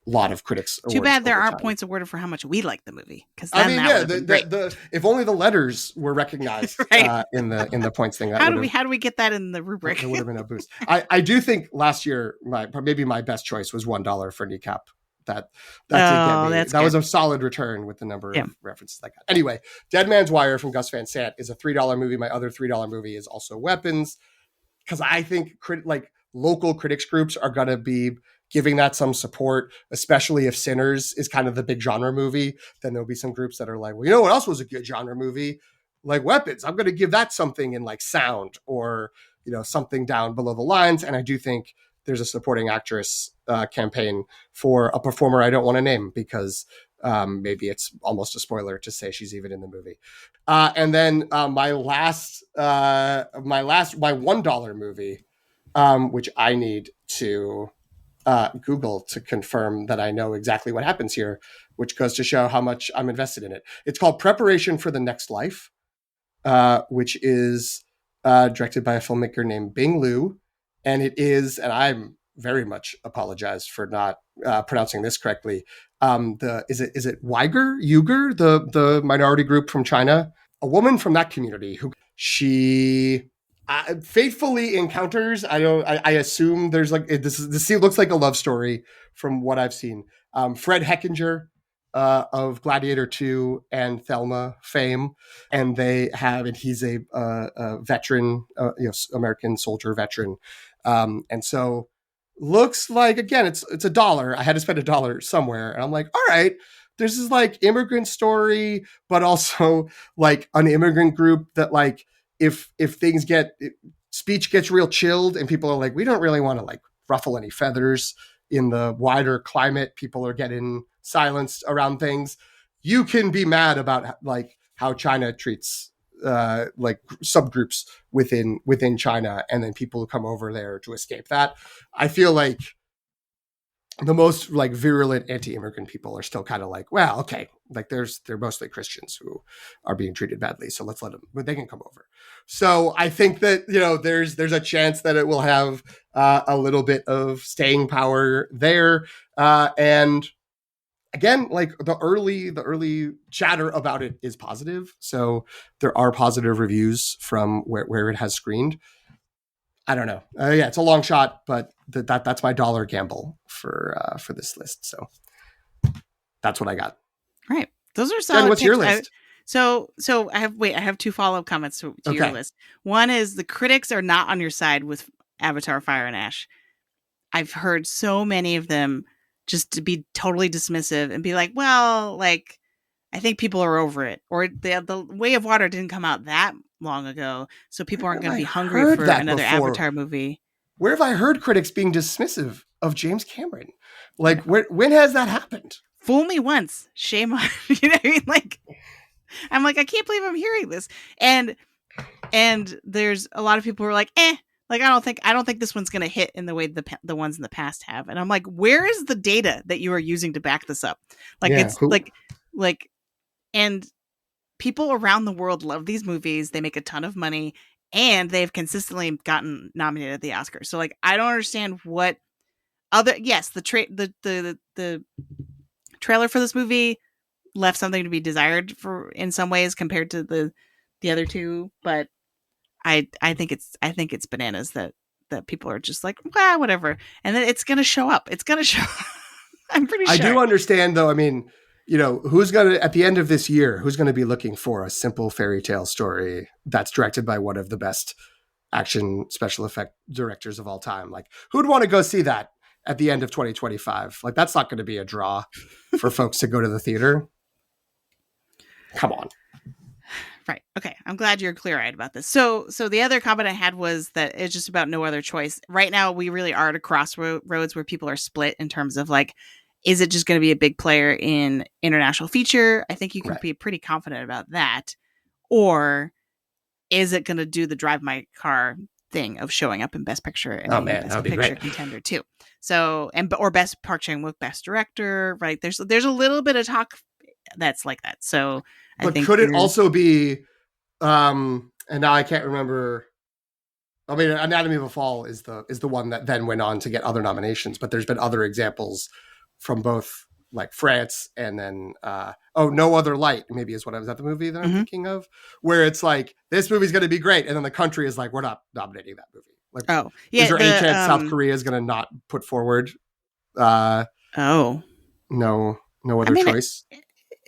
a lot of critics. Too bad there aren't points awarded for how much we like the movie. Because if only the letters were recognized right. in the points thing. How do we get that in the rubric? There would have been a boost. I do think last year maybe my best choice was $1 for Kneecap. That did get me. That was a solid return with the number of references I got. Anyway, Dead Man's Wire from Gus Van Sant is a $3 movie. My other $3 movie is also Weapons, because I think local critics groups are going to be giving that some support, especially if Sinners is kind of the big genre movie. Then there'll be some groups that are like, well, what else was a good genre movie? Like Weapons. I'm going to give that something in like sound or, something down below the lines. And I do think there's a supporting actress campaign for a performer I don't want to name, because maybe it's almost a spoiler to say she's even in the movie. And then my $1 movie, which I need to Google to confirm that I know exactly what happens here, which goes to show how much I'm invested in it. It's called Preparation for the Next Life, which is directed by a filmmaker named Bing Liu. And it is, and I'm very much apologize for not pronouncing this correctly. Is it Uyghur, the minority group from China? A woman from that community who she faithfully encounters. I assume there's like this looks like a love story from what I've seen. Fred Heckinger of Gladiator 2 and Thelma fame, and he's a veteran, American soldier veteran, and so looks like, again, it's $1. I had to spend $1 somewhere, and I'm like, all right. This is like immigrant story, but also like an immigrant group that like, if things speech gets real chilled and people are like, we don't really want to like ruffle any feathers in the wider climate, people are getting silenced around things, you can be mad about like how China treats like subgroups within China, and then people come over there to escape that. I feel like the most like virulent anti-immigrant people are still kind of like, well, okay, like they're mostly Christians who are being treated badly, so let's let them, but they can come over. So I think that, you know, there's a chance that it will have a little bit of staying power there, and again, like the early chatter about it is positive. So there are positive reviews from where it has screened. I don't know. Yeah, it's a long shot, but that's my dollar gamble for this list. So that's what I got. Right. Those are Jen, solid what's picks. your list? So I have two follow-up comments to your Okay. list. One is the critics are not on your side with Avatar Fire and Ash. I've heard so many of them just to be totally dismissive and be like, well, like, I think people are over it. Or the Way of Water didn't come out that long ago, so people aren't going to be hungry for another before? Avatar movie. Where have I heard critics being dismissive of James Cameron? Like, when has that happened? Fool me once, shame on you know. Like, I'm like, I can't believe I'm hearing this, and there's a lot of people who are like, like I don't think this one's gonna hit in the way the ones in the past have, and I'm like, where is the data that you are using to back this up? Like, it's like, and people around the world love these movies. They make a ton of money, and they've consistently gotten nominated at the Oscars. So like, I don't understand what other. Yes, the trailer for this movie left something to be desired for in some ways compared to the other two, but I think it's bananas that people are just like, well, whatever, and then it's gonna show up. It's gonna show. I'm pretty sure. I do understand, though. I mean, you know, who's gonna at the end of this year? Who's gonna be looking for a simple fairy tale story that's directed by one of the best action special effect directors of all time? Like, who'd want to go see that at the end of 2025? Like, that's not going to be a draw for folks to go to the theater. Come on. Right. Okay. I'm glad you're clear-eyed about this. So the other comment I had was that it's just about no other choice. Right now, we really are at a crossroads where people are split in terms of like, is it just going to be a big player in international feature? I think you can be pretty confident about that. Or is it going to do the Drive My Car thing of showing up in Best Picture and Best Picture contender too? So, or Best Partnering with Best Director, right? There's a little bit of talk that's like that. So, but could it also be? And now I can't remember. I mean, Anatomy of a Fall is the one that then went on to get other nominations. But there's been other examples from both like France and then No Other Light maybe is what I was at the movie that I'm thinking of, where it's like this movie's going to be great, and then the country is like, we're not nominating that movie. Like, is there any chance South Korea is going to not put forward? No other choice.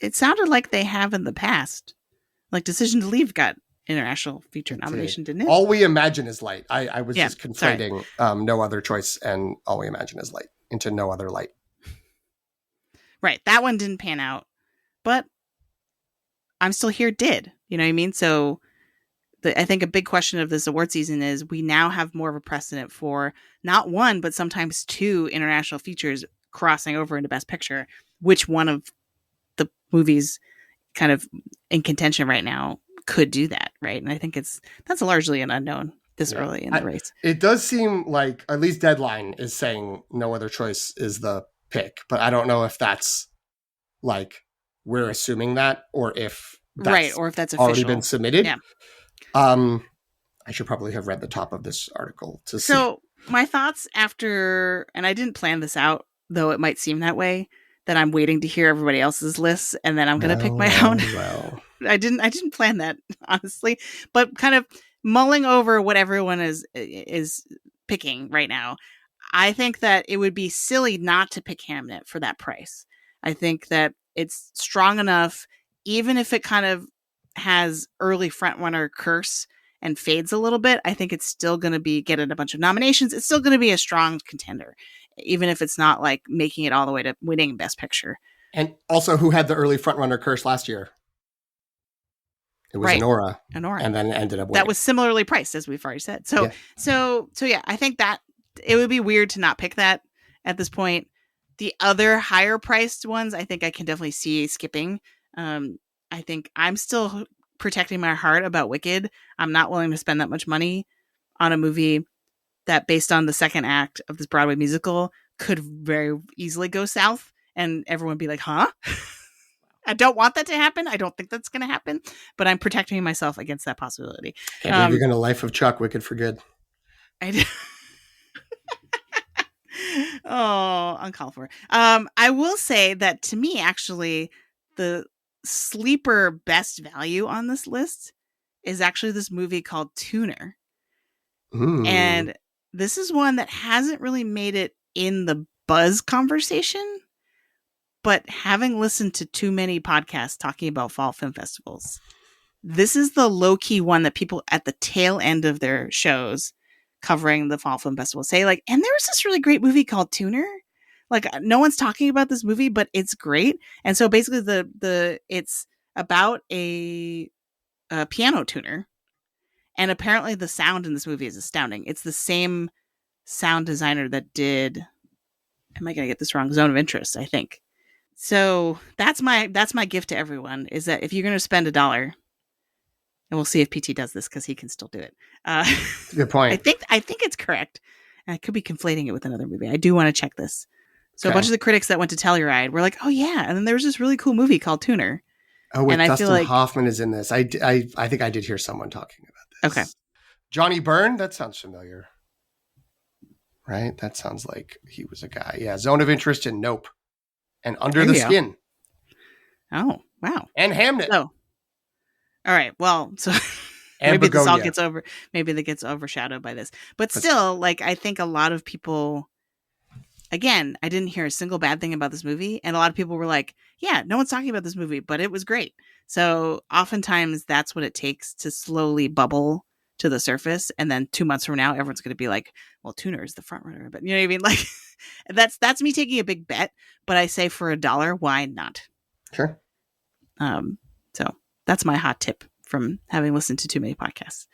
It sounded like they have in the past. Like Decision to Leave got international feature nomination, didn't it? All We Imagine Is Light. I was just conflating No Other Choice and All We Imagine Is Light into No Other Light. Right. That one didn't pan out, but I'm Still Here did. You know what I mean? So I think a big question of this award season is we now have more of a precedent for not one, but sometimes two international features crossing over into Best Picture. Which one of the movies kind of in contention right now could do that, right? And I think that's largely an unknown this early in the race. It does seem like at least Deadline is saying No Other Choice is the pick, but I don't know if that's like we're assuming that or if that's or if that's already official. been submitted. Yeah. I should probably have read the top of this article to see. So my thoughts after, and I didn't plan this out, though it might seem that way, that I'm waiting to hear everybody else's lists and then I'm going to pick my own. Well. I didn't plan that, honestly, but kind of mulling over what everyone is picking right now. I think that it would be silly not to pick Hamnet for that price. I think that it's strong enough, even if it kind of has early frontrunner curse and fades a little bit. I think it's still going to be getting a bunch of nominations. It's still going to be a strong contender, even if it's not like making it all the way to winning Best Picture. And also, who had the early frontrunner curse last year? It was Anora, and then ended up winning. That was similarly priced, as we've already said. So yeah, I think that it would be weird to not pick that at this point. The other higher priced ones, I think I can definitely see skipping. I think I'm still protecting my heart about Wicked. I'm not willing to spend that much money on a movie that, based on the second act of this Broadway musical, could very easily go south and everyone be like, huh? I don't want that to happen. I don't think that's going to happen, but I'm protecting myself against that possibility. Can't believe you're going to Life of Chuck, Wicked for Good. I oh, uncalled for. I will say that to me, actually, the sleeper best value on this list is actually this movie called Tuner. And this is one that hasn't really made it in the buzz conversation, but having listened to too many podcasts talking about fall film festivals, this is the low-key one that people at the tail end of their shows covering the fall film festival say, like, and there was this really great movie called Tuner. Like, no one's talking about this movie, but it's great. And so basically it's about a piano tuner. And apparently the sound in this movie is astounding. It's the same sound designer that did, am I going to get this wrong? Zone of Interest, I think. So that's my gift to everyone, is that if you're going to spend $1, and we'll see if PT does this because he can still do it. Good point. I think it's correct. And I could be conflating it with another movie. I do want to check this. So a bunch of the critics that went to Telluride were like, oh yeah. And then there was this really cool movie called Tuner. Oh, wait, Dustin Hoffman is in this. I think I did hear someone talking about this. Okay. Johnny Byrne? That sounds familiar. Right? That sounds like he was a guy. Yeah, Zone of Interest and Nope. And Under the Skin. Oh, wow. And Hamnet. Oh. All right. Well, so maybe this all gets overshadowed by this. But still, like, I think a lot of people, again, I didn't hear a single bad thing about this movie. And a lot of people were like, yeah, no one's talking about this movie, but it was great. So oftentimes that's what it takes to slowly bubble to the surface. And then 2 months from now, everyone's going to be like, well, Tuner is the front runner. But you know what I mean? Like, that's me taking a big bet. But I say for $1, why not? Sure. So that's my hot tip from having listened to too many podcasts.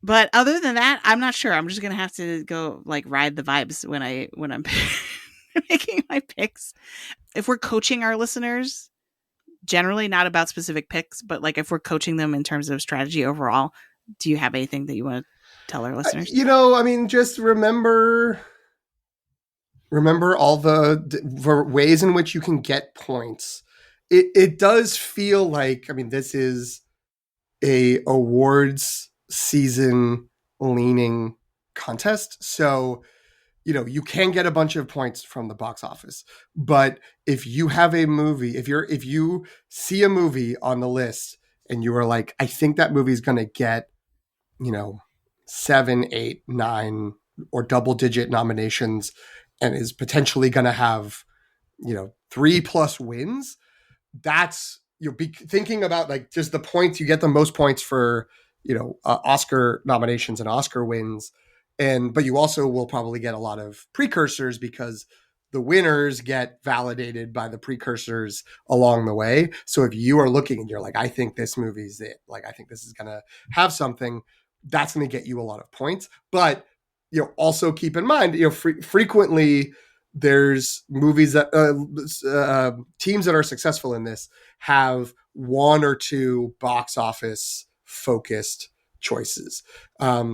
But other than that, I'm not sure. I'm just gonna have to go like ride the vibes when I'm making my picks. If we're coaching our listeners, generally not about specific picks, but like if we're coaching them in terms of strategy overall, do you have anything that you want to tell our listeners? I mean, just remember all the ways in which you can get points. It does feel like, I mean, this is a awards season leaning contest. So, you can get a bunch of points from the box office, but if you have a movie, if you see a movie on the list and you are like, I think that movie is going to get, 7, 8, 9 or double digit nominations and is potentially going to have, 3+ wins, that's, you'll be thinking about like just the points. You get the most points for, Oscar nominations and Oscar wins. But you also will probably get a lot of precursors because the winners get validated by the precursors along the way. So if you are looking and you're like, I think this movie's it, like, I think this is going to have something, that's going to get you a lot of points. But, also keep in mind, frequently there's movies that teams that are successful in this have 1 or 2 box office focused choices.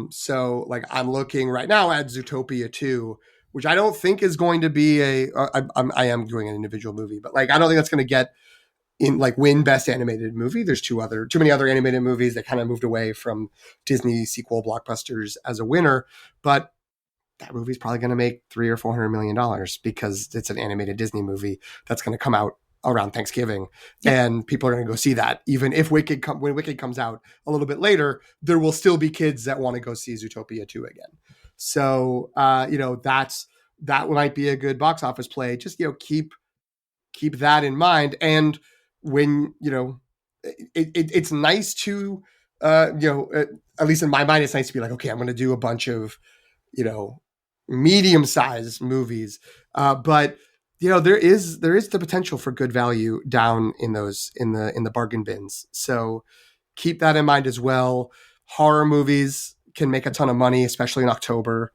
So like I'm looking right now at Zootopia 2, which I don't think is going to be I am doing an individual movie, but like I don't think that's going to get in like win best animated movie. There's too many other animated movies that kind of moved away from Disney sequel blockbusters as a winner, but that movie's probably going to make $300 or $400 million because it's an animated Disney movie that's going to come out around Thanksgiving. Yep. And people are going to go see that. Even if when Wicked comes out a little bit later, there will still be kids that want to go see Zootopia 2 again. So, that might be a good box office play. Just, keep that in mind. And when, it's nice to, at least in my mind, it's nice to be like, okay, I'm going to do a bunch of, medium-sized movies. But there is the potential for good value down in those in the bargain bins. So keep that in mind as well. Horror movies can make a ton of money, especially in October,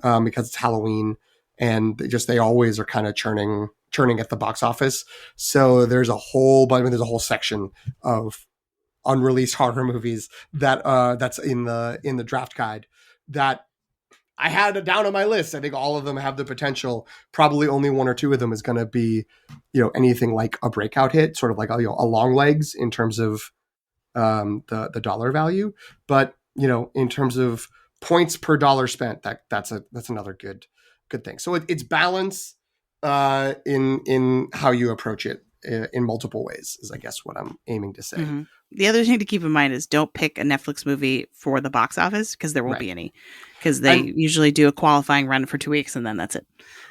because it's Halloween, and they always are kind of churning at the box office. So there's a whole section of unreleased horror movies that that's in the draft guide that I had it down on my list. I think all of them have the potential. Probably only one or two of them is going to be, anything like a breakout hit, sort of like, a long legs in terms of the dollar value. But, in terms of points per dollar spent, that's another good thing. So it's balance in how you approach it in multiple ways is, I guess, what I'm aiming to say. Mm-hmm. The other thing to keep in mind is don't pick a Netflix movie for the box office, because there won't be any, because they usually do a qualifying run for 2 weeks and then that's it.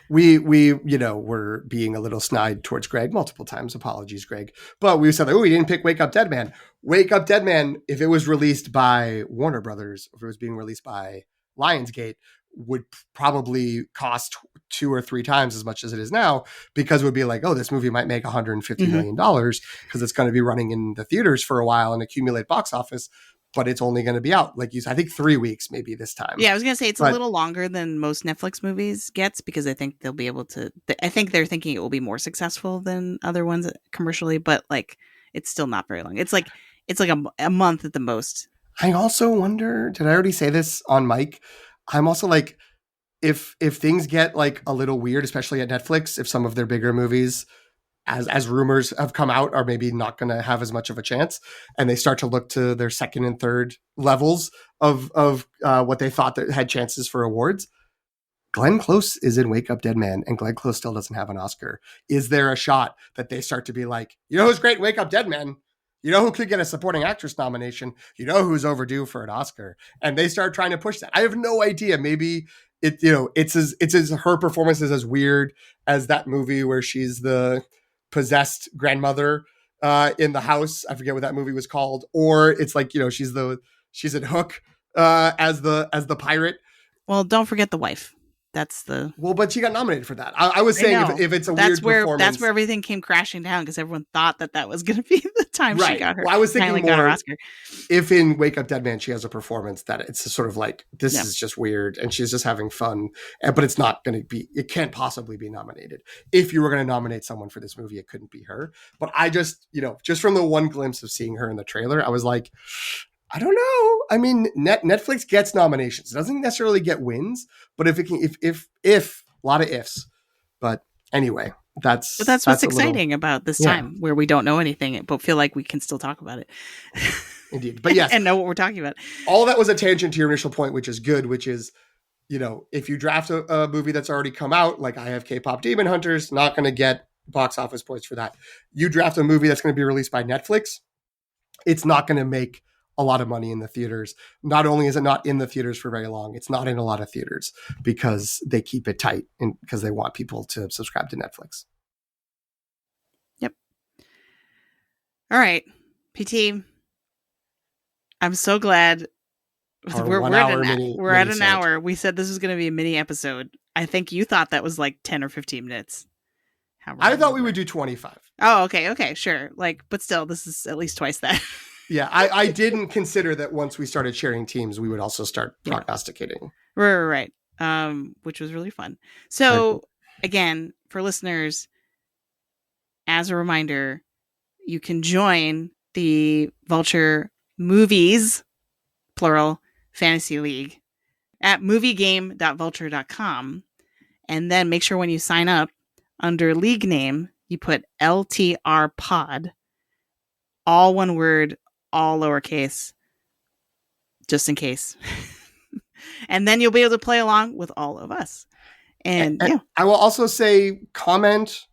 We were being a little snide towards Greg multiple times. Apologies, Greg. But we said, we didn't pick Wake Up Dead Man. Wake Up Dead Man, if it was released by Warner Brothers, if it was being released by Lionsgate, would probably cost 2 or 3 times as much as it is now, because it would be like, this movie might make $150 million because it's going to be running in the theaters for a while and accumulate box office. But it's only going to be out, like you said, I think 3 weeks maybe this time. Yeah, I was going to say it's a little longer than most Netflix movies gets, because I think they'll be able to. I think they're thinking it will be more successful than other ones commercially, but like it's still not very long. It's like a month at the most. I also wonder, did I already say this on mic? I'm also like, if things get like a little weird, especially at Netflix, if some of their bigger movies, as rumors have come out, are maybe not going to have as much of a chance, and they start to look to their second and third levels of what they thought that had chances for awards. Glenn Close is in Wake Up Dead Man, and Glenn Close still doesn't have an Oscar. Is there a shot that they start to be like, who's great? Wake Up Dead Man. You know who could get a supporting actress nomination? You know who's overdue for an Oscar? And they start trying to push that. I have no idea. Maybe her performance is as weird as that movie where she's the possessed grandmother in the house. I forget what that movie was called. Or it's like, she's in Hook as the pirate. Well, don't forget the wife. That's the but she got nominated for that. I was saying if it's a weird performance, that's where everything came crashing down, because everyone thought that was going to be the time she got her. Well, I was thinking more her Oscar. If in Wake Up Dead Man she has a performance that it's sort of like, this is just weird and she's just having fun, but it's not going to be. It can't possibly be nominated. If you were going to nominate someone for this movie, it couldn't be her. But I just just from the one glimpse of seeing her in the trailer, I was like, I don't know. I mean, Netflix gets nominations. It doesn't necessarily get wins, but if a lot of ifs. But anyway, that's what's exciting about this time, where we don't know anything, but feel like we can still talk about it. Indeed. But yes. And know what we're talking about. All that was a tangent to your initial point, which is good, which is, if you draft a movie that's already come out, like I have K-pop Demon Hunters, not going to get box office points for that. You draft a movie that's going to be released by Netflix, it's not going to make a lot of money in the theaters. Not only is it not in the theaters for very long, it's not in a lot of theaters because they keep it tight and because they want people to subscribe to Netflix. Yep. All right, PT. I'm so glad we're at an hour. We said this was going to be a mini episode. I think you thought that was like 10 or 15 minutes. I thought we would do 25. Oh, okay, sure. But still, this is at least twice that. Yeah, I didn't consider that once we started sharing teams, we would also start prognosticating. Right. Which was really fun. So, again, for listeners, as a reminder, you can join the Vulture Movies, plural, Fantasy League at moviegame.vulture.com. And then make sure when you sign up, under league name, you put ltrpod, all one word, all lowercase, just in case. And then you'll be able to play along with all of us. And I will also say, comment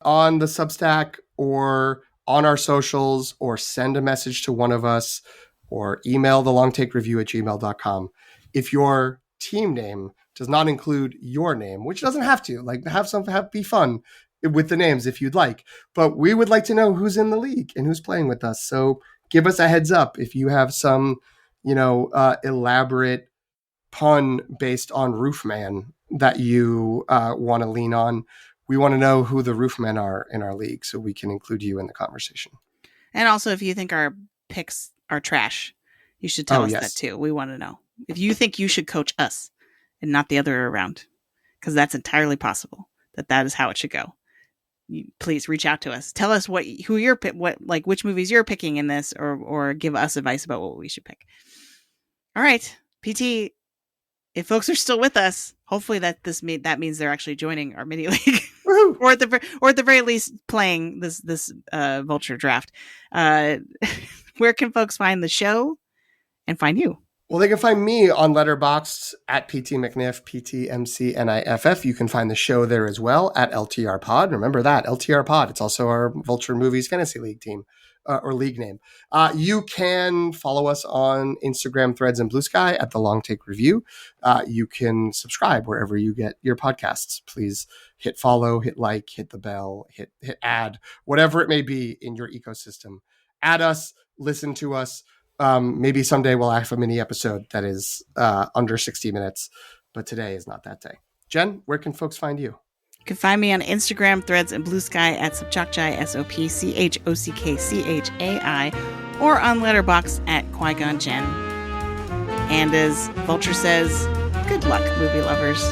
on the Substack or on our socials, or send a message to one of us, or email thelongtakereview@gmail.com. If your team name does not include your name, which doesn't have to, be fun with the names if you'd like. But we would like to know who's in the league and who's playing with us. So give us a heads up if you have some, elaborate pun based on Roofman that you want to lean on. We want to know who the Roofmen are in our league so we can include you in the conversation. And also, if you think our picks are trash, you should tell us that too. We want to know. If you think you should coach us and not the other way around, because that's entirely possible. That is how it should go. Please reach out to us. Tell us which movies you're picking in this, or give us advice about what we should pick. All right, PT, if folks are still with us, hopefully that means they're actually joining our mini league, Woohoo! or at the very least playing this Vulture draft. Where can folks find the show and find you? Well, they can find me on Letterboxd at PT McNiff, PTMCNIFF. You can find the show there as well at ltrpod. Remember that, ltrpod. It's also our Vulture Movies Fantasy League team, or league name. You can follow us on Instagram, Threads, and Blue Sky at The Long Take Review. You can subscribe wherever you get your podcasts. Please hit follow, hit like, hit the bell, hit add, whatever it may be in your ecosystem. Add us, listen to us. Maybe someday we'll have a mini episode that is under 60 minutes, but today is not that day. Jen, where can folks find you? You can find me on Instagram, Threads, and Blue Sky at Sopchockchai, SOPCHOCKCHAI, or on Letterboxd at Qui-Gon Jen. And as Vulture says, good luck, movie lovers.